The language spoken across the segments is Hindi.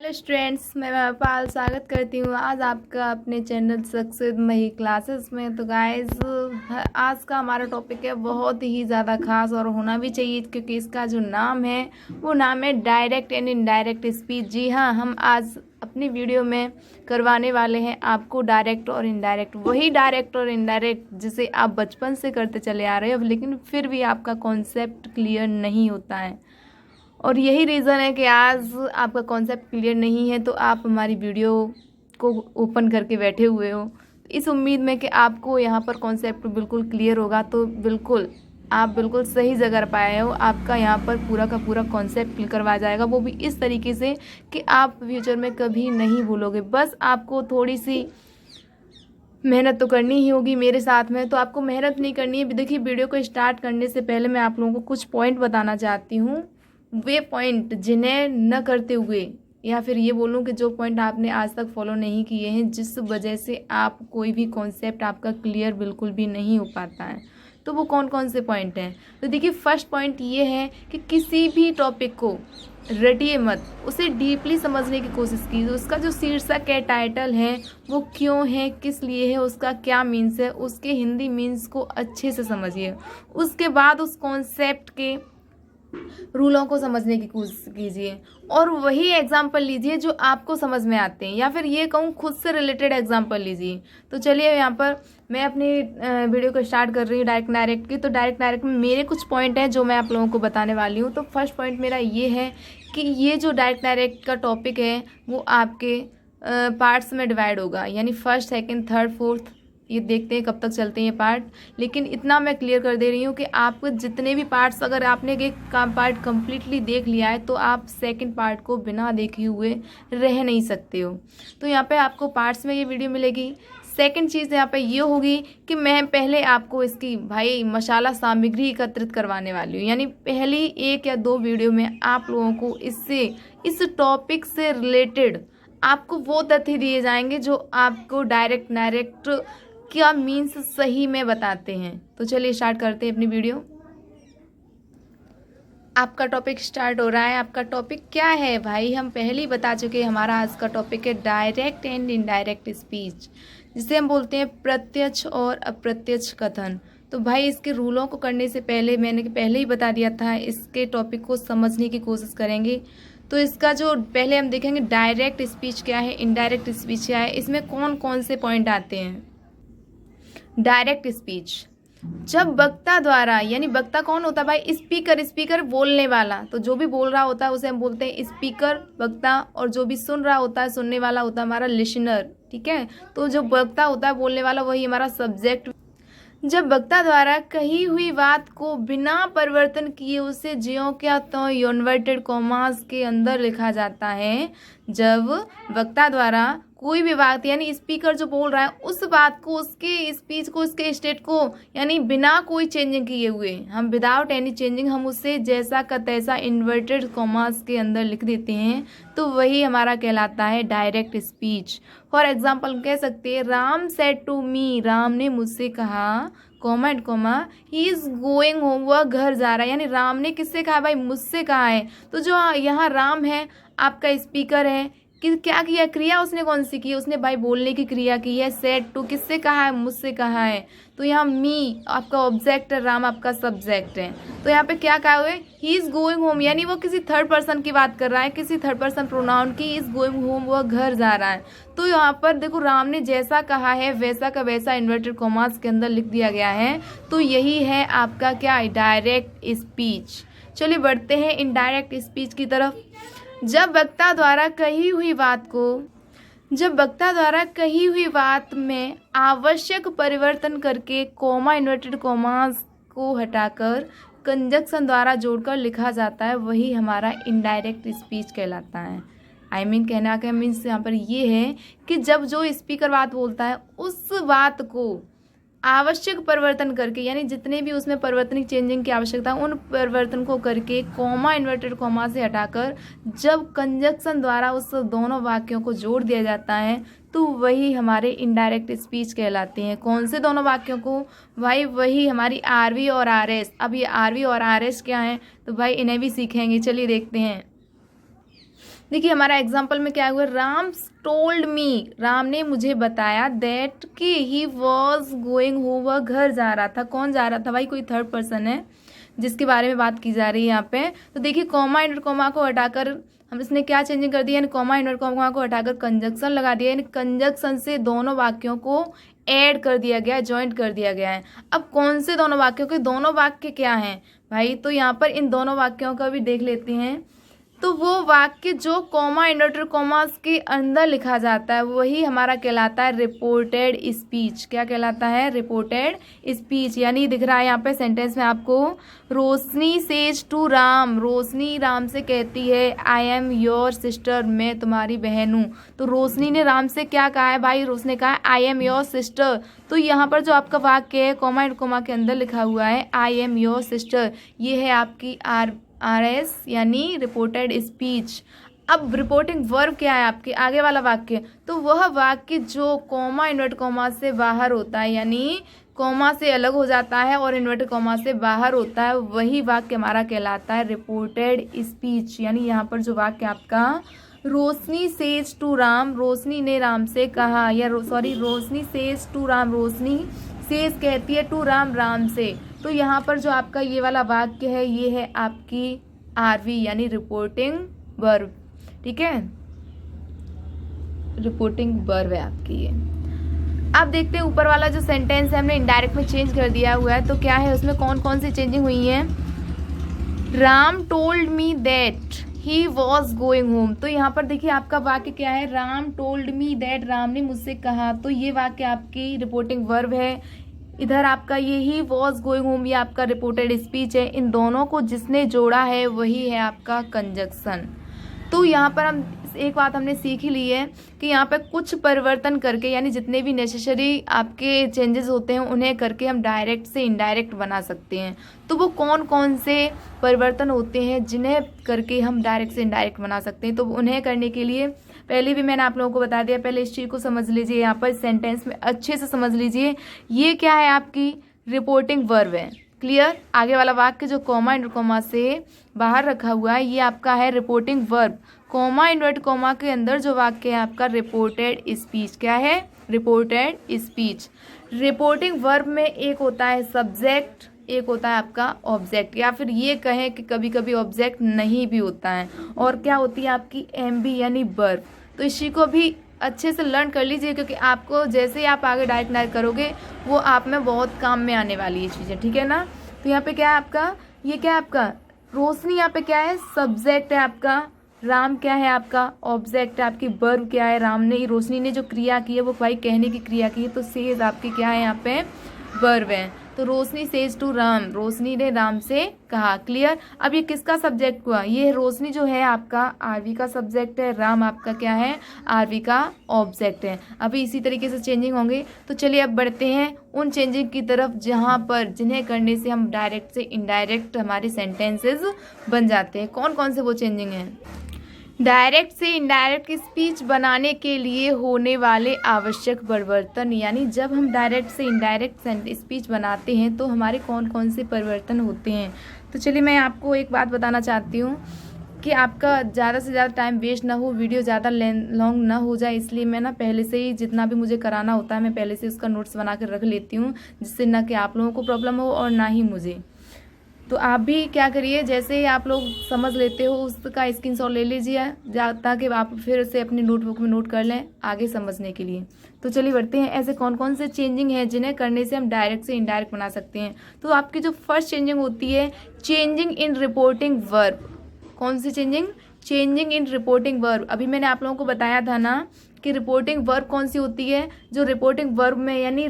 स्टूडेंट्स, मैं पाल स्वागत करती हूँ आज आपका अपने चैनल सक्सेस मही क्लासेस में। तो गाइस, आज का हमारा टॉपिक है बहुत ही ज़्यादा खास और होना भी चाहिए, क्योंकि इसका जो नाम है वो नाम है डायरेक्ट एंड इनडायरेक्ट स्पीच। जी हाँ, हम आज अपनी वीडियो में करवाने वाले हैं आपको डायरेक्ट और इनडायरेक्ट, वही डायरेक्ट और इनडायरेक्ट जिसे आप बचपन से करते चले आ रहे हो, लेकिन फिर भी आपका कॉन्सेप्ट क्लियर नहीं होता है। और यही रीज़न है कि आज आपका कॉन्सेप्ट क्लियर नहीं है, तो आप हमारी वीडियो को ओपन करके बैठे हुए हो इस उम्मीद में कि आपको यहाँ पर कॉन्सेप्ट बिल्कुल क्लियर होगा। तो बिल्कुल आप बिल्कुल सही जगह पर आए हो। आपका यहाँ पर पूरा का पूरा कॉन्सेप्ट क्लियर करवाया जाएगा, वो भी इस तरीके से कि आप फ्यूचर में कभी नहीं भूलोगे। बस आपको थोड़ी सी मेहनत तो करनी ही होगी मेरे साथ में। तो आपको मेहनत नहीं करनी है। देखिए, वीडियो को स्टार्ट करने से पहले मैं आप लोगों को कुछ पॉइंट बताना चाहती हूँ। वे पॉइंट जिन्हें न करते हुए, या फिर ये बोलूँ कि जो पॉइंट आपने आज तक फॉलो नहीं किए हैं, जिस वजह से आप कोई भी कॉन्सेप्ट आपका क्लियर बिल्कुल भी नहीं हो पाता है, तो वो कौन कौन से पॉइंट हैं। तो देखिए, फर्स्ट पॉइंट ये है कि किसी भी टॉपिक को रटिए मत, उसे डीपली समझने की कोशिश कीजिए। उसका जो शीर्षक है, टाइटल है, वो क्यों है, किस लिए है, उसका क्या मीन्स है, उसके हिंदी मीन्स को अच्छे से समझिए। उसके बाद उस कॉन्सेप्ट के रूलों को समझने की कोशिश कीजिए और वही एग्जाम्पल लीजिए जो आपको समझ में आते हैं, या फिर ये कहूँ खुद से रिलेटेड एग्जाम्पल लीजिए। तो चलिए, यहाँ पर मैं अपनी वीडियो को स्टार्ट कर रही हूँ डायरेक्ट की। तो डायरेक्ट में मेरे कुछ पॉइंट हैं जो मैं आप लोगों को बताने वाली हूँ। तो फर्स्ट पॉइंट मेरा ये है कि ये जो डायरेक्ट का टॉपिक है वो आपके पार्ट्स में डिवाइड होगा, यानी फर्स्ट, सेकेंड, थर्ड, फोर्थ, ये देखते हैं कब तक चलते हैं ये पार्ट। लेकिन इतना मैं क्लियर कर दे रही हूँ कि आपको जितने भी पार्ट्स, अगर आपने एक पार्ट कम्प्लीटली देख लिया है तो आप सेकंड पार्ट को बिना देखे हुए रह नहीं सकते हो। तो यहाँ पे आपको पार्ट्स में ये वीडियो मिलेगी। सेकंड चीज़ यहाँ पे ये होगी कि मैं पहले आपको इसकी मसाला सामग्री एकत्रित करवाने वाली हूँ, यानी पहली 1 या 2 वीडियो में आप लोगों को इस टॉपिक से रिलेटेड आपको वो तथ्य दिए जाएंगे जो आपको डायरेक्ट क्या मीन्स सही में बताते हैं। तो चलिए स्टार्ट करते हैं अपनी वीडियो। आपका टॉपिक स्टार्ट हो रहा है। आपका टॉपिक क्या है भाई, हम पहले ही बता चुके हैं। हमारा आज का टॉपिक है डायरेक्ट एंड इनडायरेक्ट स्पीच, जिसे हम बोलते हैं प्रत्यक्ष और अप्रत्यक्ष कथन। तो भाई, इसके रूलों को करने से पहले मैंने पहले ही बता दिया था, इसके टॉपिक को समझने की कोशिश करेंगे। तो इसका जो पहले हम देखेंगे डायरेक्ट स्पीच क्या है, इनडायरेक्ट स्पीच क्या है, इसमें कौन कौन से पॉइंट आते हैं। डायरेक्ट स्पीच, जब वक्ता द्वारा, यानी वक्ता कौन होता है भाई, स्पीकर बोलने वाला। तो जो भी बोल रहा होता है उसे हम बोलते हैं स्पीकर, वक्ता। और जो भी सुन रहा होता है, सुनने वाला होता है हमारा लिसनर। ठीक है, तो जो वक्ता होता है बोलने वाला, वही हमारा सब्जेक्ट। जब वक्ता द्वारा कही हुई बात को बिना परिवर्तन किए उसे ज्यों क्या त्यों इन्वर्टेड कॉमास के अंदर लिखा जाता है। जब वक्ता द्वारा कोई भी बात, यानी स्पीकर जो बोल रहा है, उस बात को, उसके स्पीच को, उसके स्टेट को, यानी बिना कोई चेंजिंग किए हुए, हम विदाउट एनी चेंजिंग, हम उसे जैसा का तैसा इन्वर्टेड कॉमास के अंदर लिख देते हैं, तो वही हमारा कहलाता है डायरेक्ट स्पीच। फॉर एग्जाम्पल कह सकते हैं, Ram said to me, Ram ने मुझसे कहा, comma and comma, he is going home, वह घर जा रहा है। यानी राम ने किससे कहा भाई, मुझसे कहा है। तो जो यहाँ राम है आपका स्पीकर है, कि क्या किया, क्रिया उसने कौन सी की, उसने भाई बोलने की क्रिया की है। सेड टू किससे कहा है, मुझसे कहा है। तो यहाँ मी आपका ऑब्जेक्ट है, राम आपका सब्जेक्ट है। तो यहाँ पे क्या कहा हुआ है, ही इज गोइंग होम, यानी वो किसी थर्ड पर्सन की बात कर रहा है, किसी थर्ड पर्सन प्रोनाउन की। इज गोइंग होम, वह घर जा रहा है। तो यहाँ पर देखो, राम ने जैसा कहा है वैसा का वैसा इन्वर्टेड कॉमास के अंदर लिख दिया गया है। तो यही है आपका क्या, डायरेक्ट स्पीच। चलिए बढ़ते हैं इनडायरेक्ट स्पीच की तरफ। जब वक्ता द्वारा कही हुई बात में आवश्यक परिवर्तन करके कॉमा, इन्वर्टेड कॉमास को हटाकर कंजक्शन द्वारा जोड़कर लिखा जाता है, वही हमारा इनडायरेक्ट स्पीच कहलाता है। कहना का मीन्स यहाँ पर ये है कि जब जो स्पीकर बात बोलता है, उस बात को आवश्यक परिवर्तन करके, यानी जितने भी उसमें परिवर्तन चेंजिंग की आवश्यकता है, उन परिवर्तन को करके कॉमा, इन्वर्टेड कॉमा से हटाकर जब कंजक्शन द्वारा उस दोनों वाक्यों को जोड़ दिया जाता है, तो वही हमारे इनडायरेक्ट स्पीच कहलाते हैं। कौन से दोनों वाक्यों को भाई, वही हमारी आरवी और आरएस। अब ये आरवी और आरएस क्या है, तो भाई इन्हें भी सीखेंगे। चलिए देखते हैं। देखिए हमारा एग्जाम्पल में क्या हुआ, राम टोल्ड मी, राम ने मुझे बताया, दैट कि ही वॉज गोइंग होम, वह घर जा रहा था। कौन जा रहा था भाई, कोई थर्ड पर्सन है जिसके बारे में बात की जा रही है यहाँ पे। तो देखिए कॉमा इनवर्ट कॉमा को हटाकर हम इसने क्या चेंजिंग कर दिया, यानी कॉमा इनवर्ट कॉमा को हटाकर कंजक्शन लगा दिया, यानी कंजक्शन से दोनों वाक्यों को ऐड कर दिया गया, ज्वाइंट कर दिया गया है। अब कौन से दोनों वाक्यों के, दोनों वाक्य क्या हैं भाई, तो यहाँ पर इन दोनों वाक्यों का भी देख लेते हैं। तो वो वाक्य जो कॉमा इन्वर्टेड कॉमास के अंदर लिखा जाता है वही हमारा कहलाता है रिपोर्टेड स्पीच। क्या कहलाता है, रिपोर्टेड स्पीच। यानी दिख रहा है यहाँ पे सेंटेंस में आपको, रोशनी सेज टू राम, रोशनी राम से कहती है, आई एम योर सिस्टर, मैं तुम्हारी बहन हूँ। तो रोशनी ने राम से क्या कहा है भाई, रोशनी ने कहा है आई एम योर सिस्टर। तो यहाँ पर जो आपका वाक्य है कॉमा एंड कॉमा के अंदर लिखा हुआ है आई एम योर सिस्टर, ये है आपकी RS यानी रिपोर्टेड स्पीच। अब रिपोर्टिंग वर्ब क्या है आपके आगे वाला वाक्य, तो वह वाक्य जो कॉमा इन्वर्ट कॉमा से बाहर होता है, यानी कॉमा से अलग हो जाता है और इन्वर्टेड कॉमा से बाहर होता है, वही वाक्य हमारा कहलाता है रिपोर्टेड स्पीच। यानी यहाँ पर जो वाक्य आपका, रोशनी सेज टू राम, रोशनी ने राम से कहा, या Roshni says to Ram, Roshni says कहती है टू राम, राम से। तो यहाँ पर जो आपका ये वाला वाक्य है ये है आपकी RV यानी रिपोर्टिंग वर्ब। ठीक है, रिपोर्टिंग वर्ब है आपकी ये। अब देखते हैं ऊपर वाला जो सेंटेंस है हमने इनडायरेक्ट में चेंज कर दिया हुआ है, तो क्या है उसमें कौन कौन सी चेंजिंग हुई है। Ram told me that he was going home, तो यहाँ पर देखिए आपका वाक्य क्या है, Ram told me that, Ram ने मुझसे कहा, तो ये वाक्य आपकी रिपोर्टिंग वर्ब है। इधर आपका ये ही वॉज गोइंग होम, ये आपका रिपोर्टेड स्पीच है। इन दोनों को जिसने जोड़ा है वही है आपका कंजक्शन। तो यहाँ पर हम एक बात हमने सीख ही ली है कि यहाँ पे कुछ परिवर्तन करके, यानी जितने भी नेसेसरी आपके चेंजेस होते हैं उन्हें करके हम डायरेक्ट से इनडायरेक्ट बना सकते हैं। तो वो कौन कौन से परिवर्तन होते हैं जिन्हें करके हम डायरेक्ट से इनडायरेक्ट बना सकते हैं, तो उन्हें करने के लिए पहले भी मैंने आप लोगों को बता दिया, पहले इस चीज़ को समझ लीजिए, यहाँ पर सेंटेंस में अच्छे से समझ लीजिए। ये क्या है आपकी रिपोर्टिंग वर्ब है, क्लियर। आगे वाला वाक्य जो कॉमा इन्वर्ट कॉमा से बाहर रखा हुआ है ये आपका है reporting verb. Comma invert comma के अंदर जो वाक्य है आपका रिपोर्टेड स्पीच, क्या है, रिपोर्टेड स्पीच। रिपोर्टिंग वर्ब में एक होता है सब्जेक्ट, एक होता है आपका ऑब्जेक्ट, या फिर ये कहें कि कभी कभी ऑब्जेक्ट नहीं भी होता है, और क्या होती है आपकी MB यानी वर्ब। तो इसी को भी अच्छे से लर्न कर लीजिए, क्योंकि आपको जैसे ही आप आगे डायरेक्ट करोगे वो आप में बहुत काम में आने वाली है चीज़ें, ठीक है ना। तो यहाँ पे क्या है आपका, ये क्या है आपका रोशनी, यहाँ पे क्या है सब्जेक्ट है आपका, राम क्या है आपका ऑब्जेक्ट है, आपकी वर्ब क्या है, राम ने रोशनी ने जो क्रिया की है वो भाई कहने की क्रिया की है, तो सेज आपकी क्या है यहाँ पे वर्ब है। तो रोशनी सेज टू राम, रोशनी ने राम से कहा, क्लियर। अब ये किसका सब्जेक्ट हुआ, ये रोशनी जो है आपका RV का सब्जेक्ट है, राम आपका क्या है RV का ऑब्जेक्ट है। अभी इसी तरीके से चेंजिंग होंगे। तो चलिए अब बढ़ते हैं उन चेंजिंग की तरफ जहाँ पर जिन्हें करने से हम डायरेक्ट से इनडायरेक्ट हमारे सेंटेंसेस बन जाते हैं। कौन कौन से वो चेंजिंग हैं। डायरेक्ट से इनडायरेक्ट स्पीच बनाने के लिए होने वाले आवश्यक परिवर्तन, यानी जब हम डायरेक्ट से इनडायरेक्ट स्पीच बनाते हैं तो हमारे कौन कौन से परिवर्तन होते हैं। तो चलिए मैं आपको एक बात बताना चाहती हूँ कि आपका ज़्यादा से ज़्यादा टाइम वेस्ट ना हो, वीडियो ज़्यादा लॉन्ग ना हो जाए, इसलिए मैं ना पहले से ही जितना भी मुझे कराना होता है मैं पहले से उसका नोट्स बना कर रख लेती हूँ, जिससे ना कि आप लोगों को प्रॉब्लम हो और ना ही मुझे। तो आप भी क्या करिए, जैसे ही आप लोग समझ लेते हो उसका स्क्रीनशॉट ले लीजिए, ताकि आप फिर से अपनी नोटबुक में नोट कर लें आगे समझने के लिए। तो चलिए बढ़ते हैं, ऐसे कौन कौन से चेंजिंग हैं जिन्हें करने से हम डायरेक्ट से इनडायरेक्ट बना सकते हैं। तो आपकी जो फर्स्ट चेंजिंग होती है चेंजिंग इन रिपोर्टिंग वर्ब। कौन सी changing, changing in reporting verb. अभी मैंने आप लोगों को बताया था ना कि रिपोर्टिंग वर्ब कौन सी होती है, जो रिपोर्टिंग वर्ब में, यानी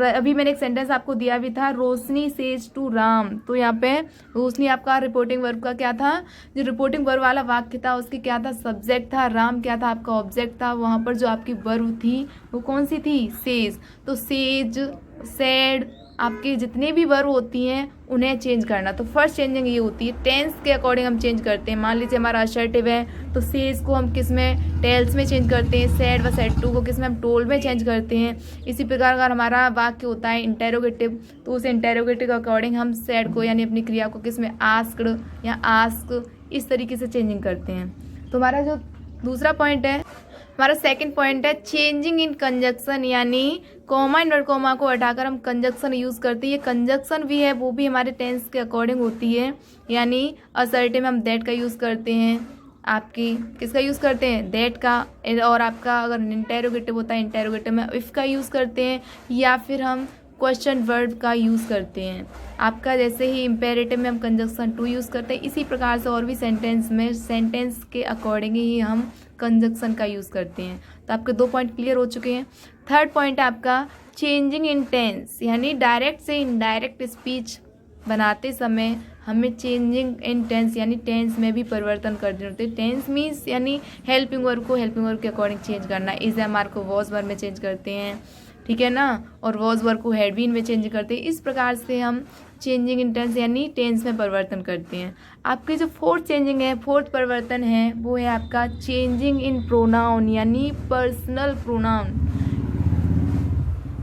अभी मैंने एक सेंटेंस आपको दिया भी था, रोशनी सेज टू राम। तो यहाँ पे रोशनी आपका रिपोर्टिंग वर्ब का क्या था, जो रिपोर्टिंग वर्ब वाला वाक्य था उसकी क्या था, सब्जेक्ट था, राम क्या था आपका ऑब्जेक्ट था। वहाँ पर जो आपकी वर्ब थी वो कौन सी थी, सेज। तो सेज, सेड, आपके जितने भी वर्ब होती हैं उन्हें चेंज करना। तो फर्स्ट चेंजिंग ये होती है, टेंस के अकॉर्डिंग हम चेंज करते हैं। मान लीजिए हमारा असर्टिव है तो सेज को हम किस में, टेल्स में चेंज करते हैं। सेड व सेड टू को किस में, हम टोल्ड में चेंज करते हैं। इसी प्रकार अगर हमारा वाक्य होता है इंटेरोगेटिव तो उस इंटेरोगेटिव के अकॉर्डिंग हम सेड को यानी अपनी क्रिया को किस में, आस्क्ड या आस्क, इस तरीके से चेंजिंग करते हैं। तो हमारा जो दूसरा पॉइंट है हमारा सेकंड पॉइंट है चेंजिंग इन कंजक्शन, यानी कॉमा इन्वर्ट कॉमा को हटाकर हम कंजक्शन यूज़ करते हैं। ये कंजक्शन भी है वो भी हमारे टेंस के अकॉर्डिंग होती है, यानी असर्टिव में हम दैट का यूज़ करते हैं, आपकी किसका यूज़ करते हैं, दैट का, और आपका अगर इंटेरोगेटिव होता है इंटेरोगेटिव में इफ़ का यूज़ करते हैं, या फिर हम क्वेश्चन वर्ड का यूज़ करते हैं। आपका जैसे ही इम्पेरेटिव में हम कंजक्शन टू यूज़ करते हैं, इसी प्रकार से और भी सेंटेंस में सेंटेंस के अकॉर्डिंग ही हम कंजक्शन का यूज़ करते हैं। तो आपके 2 पॉइंट क्लियर हो चुके हैं। थर्ड पॉइंट है आपका चेंजिंग इन टेंस, यानी डायरेक्ट से इनडायरेक्ट स्पीच बनाते समय हमें चेंजिंग इन टेंस यानी टेंस में भी परिवर्तन करने होते हैं। टेंस मीन्स यानी हेल्पिंग वर्ब को हेल्पिंग वर्ब के अकॉर्डिंग चेंज करना। इज एम आर को वॉज वर्ब में चेंज करते हैं, ठीक है ना, और वॉज वर्ब को हैड बीन में चेंज करते हैं। इस प्रकार से हम चेंजिंग इन टेंस यानी टेंस में परिवर्तन करते हैं। आपकी जो फोर्थ चेंजिंग है, फोर्थ परिवर्तन है, वो है आपका चेंजिंग इन प्रोनाउन यानी पर्सनल प्रोनाउन।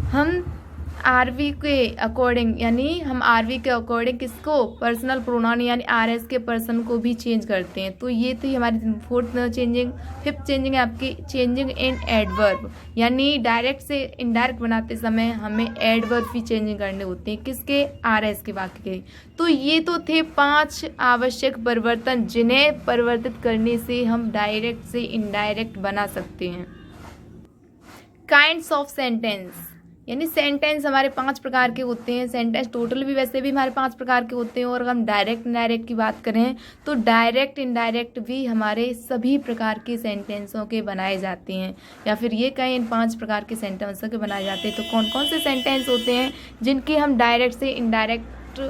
हम आरवी के अकॉर्डिंग यानी हम आरवी के अकॉर्डिंग किसको, पर्सनल प्रोनाउन यानी आरएस के पर्सन को भी चेंज करते हैं। तो ये थी हमारी फोर्थ चेंजिंग। फिफ्थ चेंजिंग है आपकी चेंजिंग इन एडवर्ब, यानी डायरेक्ट से इनडायरेक्ट बनाते समय हमें एडवर्ब भी चेंजिंग करने होते हैं, किसके, आरएस के वाक्य के। तो ये तो थे 5 आवश्यक परिवर्तन जिन्हें परिवर्तित करने से हम डायरेक्ट से इनडायरेक्ट बना सकते हैं। काइंड्स ऑफ सेंटेंस, यानी सेंटेंस हमारे 5 प्रकार के होते हैं। सेंटेंस टोटल भी वैसे भी हमारे 5 प्रकार के होते हैं, और अगर हम डायरेक्ट इनडायरेक्ट की बात करें तो डायरेक्ट इनडायरेक्ट भी हमारे सभी प्रकार के सेंटेंसों के बनाए जाते हैं, या फिर ये कहें इन 5 प्रकार के सेंटेंसों के बनाए जाते हैं। तो कौन कौन से सेंटेंस होते हैं जिनके हम डायरेक्ट से इनडायरेक्ट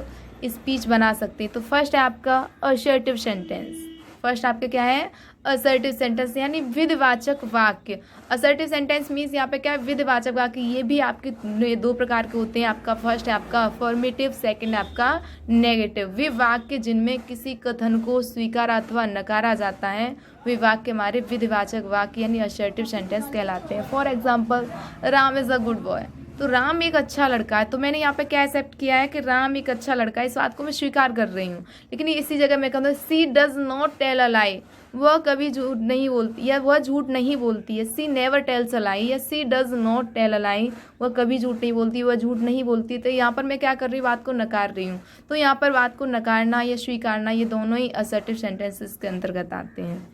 स्पीच बना सकते हैं। तो फर्स्ट है आपका असर्टिव सेंटेंस। फर्स्ट आपके क्या है, असर्टिव सेंटेंस यानी विधिवाचक वाक्य। असर्टिव सेंटेंस मीन्स यहाँ पे क्या है, विधिवाचक वाक्य। ये भी आपके 2 प्रकार के होते हैं। आपका फर्स्ट है आपका अफर्मेटिव, सेकंड है आपका नेगेटिव। वे वाक्य जिनमें किसी कथन को स्वीकारा अथवा नकारा जाता है वे वाक्य हमारे विधिवाचक वाक्य यानी असर्टिव सेंटेंस कहलाते हैं। For example, Ram is a good boy. तो राम एक अच्छा लड़का है, तो मैंने यहाँ पे क्या एक्सेप्ट किया है कि राम एक अच्छा लड़का है, इस बात को मैं स्वीकार कर रही हूँ। लेकिन इसी जगह मैं कहूँ सी डज नॉट टेल अ लाई, वह कभी झूठ नहीं बोलती या वह झूठ नहीं बोलती है। सी नेवर टेल्स अ लाई या सी डज नॉट टेल अ लाई, वह कभी झूठ नहीं बोलती, वह झूठ नहीं बोलती। तो यहाँ पर मैं क्या कर रही हूँ, बात को नकार रही हूँ। तो यहाँ पर बात को नकारना या स्वीकारना ये दोनों ही असर्टिव सेंटेंसेस के अंतर्गत आते हैं।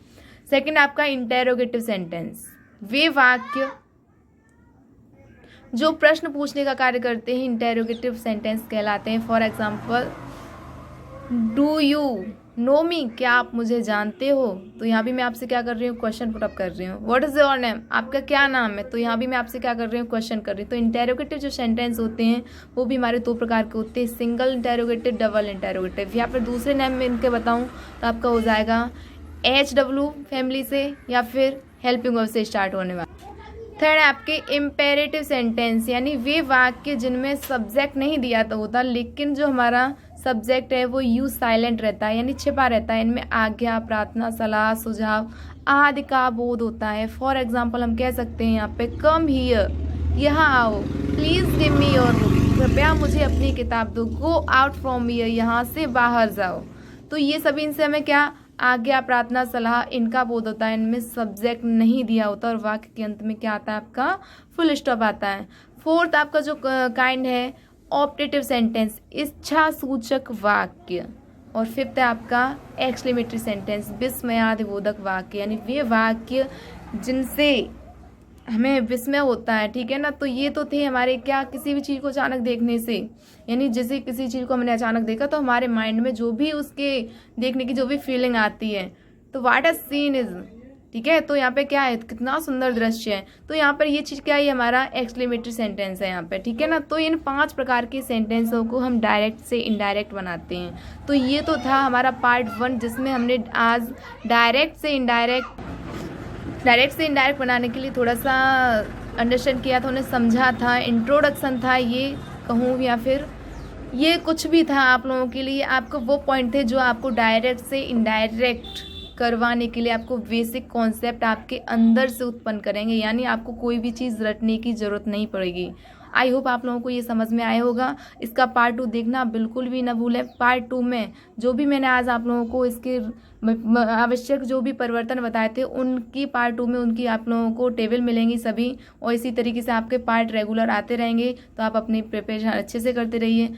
सेकेंड आपका इंटेरोगेटिव सेंटेंस, वे वाक्य जो प्रश्न पूछने का कार्य करते हैं इंटेरोगेटिव सेंटेंस कहलाते हैं। For example, do you know me, क्या आप मुझे जानते हो। तो यहाँ भी मैं आपसे क्या कर रही हूँ, क्वेश्चन पुट अप कर रही हूँ। व्हाट इज योर नेम, आपका क्या नाम है। तो यहाँ भी मैं आपसे क्या कर रही हूँ, क्वेश्चन कर रही हूँ। तो इंटेरोगेटिव जो सेंटेंस होते हैं वो भी हमारे 2 प्रकार के होते हैं, सिंगल इंटेरोगेटिव, डबल इंटेरोगेटिव। या फिर दूसरे नेम में इनके बताऊँ तो आपका हो जाएगा HW फैमिली से, या फिर हेल्पिंग वर्ब से स्टार्ट होने वाला। थर्ड आपके इम्पेरेटिव सेंटेंस, यानी वे वाक्य जिनमें सब्जेक्ट नहीं दिया तो होता, लेकिन जो हमारा सब्जेक्ट है वो यूज साइलेंट रहता है यानी छिपा रहता है। इनमें आज्ञा, प्रार्थना, सलाह, सुझाव आदि का बोध होता है। फॉर एग्जाम्पल हम कह सकते हैं यहाँ पे, कम हियर, यहाँ आओ, please give me your book, कृपया मुझे अपनी किताब दो, गो आउट फ्रॉम हियर, यहाँ से बाहर जाओ। तो ये सभी इनसे हमें क्या, आज्ञा, प्रार्थना, सलाह, इनका बोध होता है। इनमें सब्जेक्ट नहीं दिया होता और वाक्य के अंत में क्या आता है, आपका फुल स्टॉप आता है। फोर्थ आपका जो काइंड है ऑप्टेटिव सेंटेंस, इच्छा सूचक वाक्य। और फिफ्थ है आपका एक्सक्लेमेटरी सेंटेंस, विस्मयादिबोधक वाक्य, यानी वे वाक्य जिनसे हमें विस्मय होता है, ठीक है ना। तो ये तो थे हमारे क्या, किसी भी चीज़ को अचानक देखने से, यानी जैसे किसी चीज़ को हमने अचानक देखा तो हमारे माइंड में जो भी उसके देखने की जो भी फीलिंग आती है, तो व्हाट अ सीन इज, ठीक है। तो यहाँ पे क्या है, कितना सुंदर दृश्य है। तो यहाँ पर ये चीज़ क्या है, हमारा एक्सक्लेमेटरी सेंटेंस है यहाँ पे, ठीक है ना। तो इन 5 प्रकार के सेंटेंसों को हम डायरेक्ट से इनडायरेक्ट बनाते हैं। तो ये तो था हमारा पार्ट 1 जिसमें हमने आज डायरेक्ट से इनडायरेक्ट बनाने के लिए थोड़ा सा अंडरस्टैंड किया था, उन्हें समझा था, इंट्रोडक्शन था ये कहूँ, या फिर ये कुछ भी था आप लोगों के लिए। आपको वो पॉइंट थे जो आपको डायरेक्ट से इनडायरेक्ट करवाने के लिए आपको बेसिक कॉन्सेप्ट आपके अंदर से उत्पन्न करेंगे, यानी आपको कोई भी चीज़ रटने की ज़रूरत नहीं पड़ेगी। आई होप आप लोगों को ये समझ में आया होगा। इसका पार्ट 2 देखना बिल्कुल भी ना भूलें। पार्ट 2 में जो भी मैंने आज आप लोगों को इसके आवश्यक जो भी परिवर्तन बताए थे उनकी पार्ट 2 में उनकी आप लोगों को टेबल मिलेंगी सभी, और इसी तरीके से आपके पार्ट रेगुलर आते रहेंगे। तो आप अपनी प्रिपरेशन अच्छे से करते रहिए।